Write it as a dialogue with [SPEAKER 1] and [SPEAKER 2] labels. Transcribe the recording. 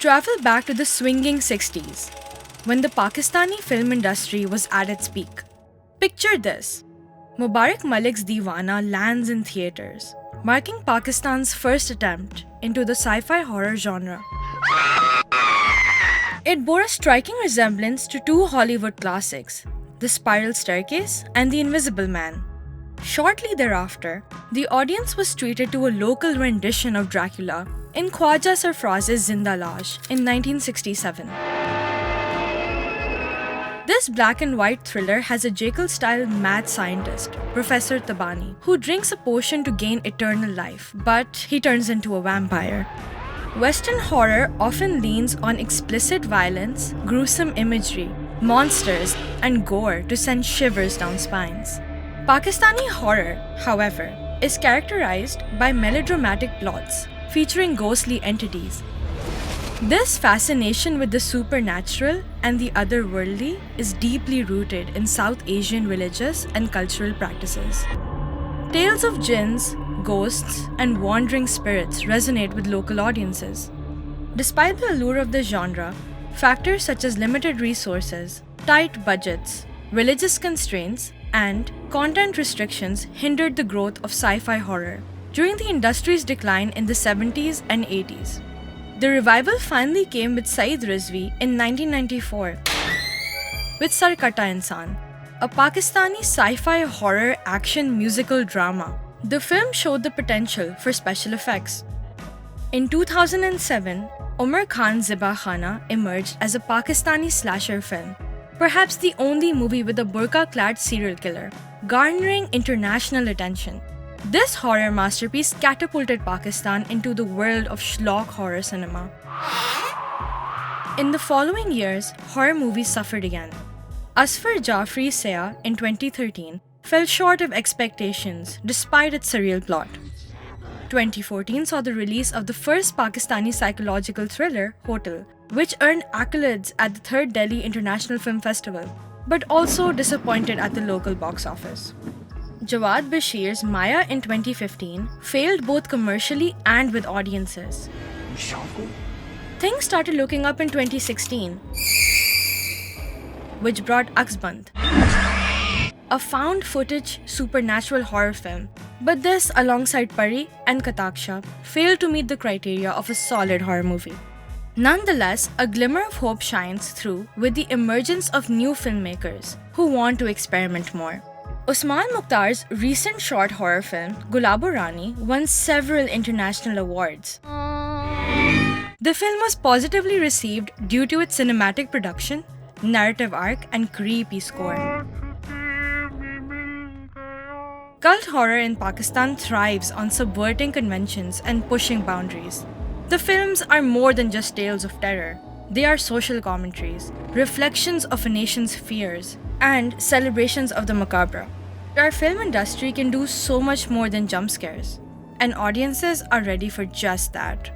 [SPEAKER 1] travel back to the swinging 60s, when the Pakistani film industry was at its peak. Picture this. Mubarak Malik's Deewana lands in theaters, marking Pakistan's first attempt into the sci-fi horror genre. It bore a striking resemblance to two Hollywood classics, The Spiral Staircase and The Invisible Man. Shortly thereafter, the audience was treated to a local rendition of Dracula in Khwaja Sarfraz's Zinda Lash in 1967. This black and white thriller has a Jekyll-style mad scientist, Professor Tabani, who drinks a potion to gain eternal life, but he turns into a vampire. Western horror often leans on explicit violence, gruesome imagery, monsters, and gore to send shivers down spines. Pakistani horror, however, is characterized by melodramatic plots featuring ghostly entities. This fascination with the supernatural and the otherworldly is deeply rooted in South Asian religious and cultural practices. Tales of jinns, ghosts, and wandering spirits resonate with local audiences. Despite the allure of the genre, factors such as limited resources, tight budgets, religious constraints, and content restrictions hindered the growth of sci-fi horror during the industry's decline in the 70s and 80s. The revival finally came with Saeed Rizvi in 1994 with Sar Kata Insan, a Pakistani sci-fi horror action musical drama. The film showed the potential for special effects. In 2007, Umar Khan's Ziba Khana emerged as a Pakistani slasher film, perhaps the only movie with a Burqa-Clad serial killer, garnering international attention. This horror masterpiece catapulted Pakistan into the world of schlock horror cinema. In the following years, horror movies suffered again. Asfar Jafri's Saya in 2013 fell short of expectations despite its surreal plot. 2014 saw the release of the first Pakistani psychological thriller, Hotel, which earned accolades at the 3rd Delhi International Film Festival, but also disappointed at the local box office. Jawad Bashir's Maya in 2015 failed both commercially and with audiences. Things started looking up in 2016, which brought Aksband, a found-footage supernatural horror film. But this, alongside Pari and Kataksha, failed to meet the criteria of a solid horror movie. Nonetheless, a glimmer of hope shines through with the emergence of new filmmakers who want to experiment more. Usman Mukhtar's recent short horror film, Gulabo Rani, won several international awards. The film was positively received due to its cinematic production, narrative arc, and creepy score. Cult horror in Pakistan thrives on subverting conventions and pushing boundaries. The films are more than just tales of terror. They are social commentaries, reflections of a nation's fears, and celebrations of the macabre. Our film industry can do so much more than jump scares, and audiences are ready for just that.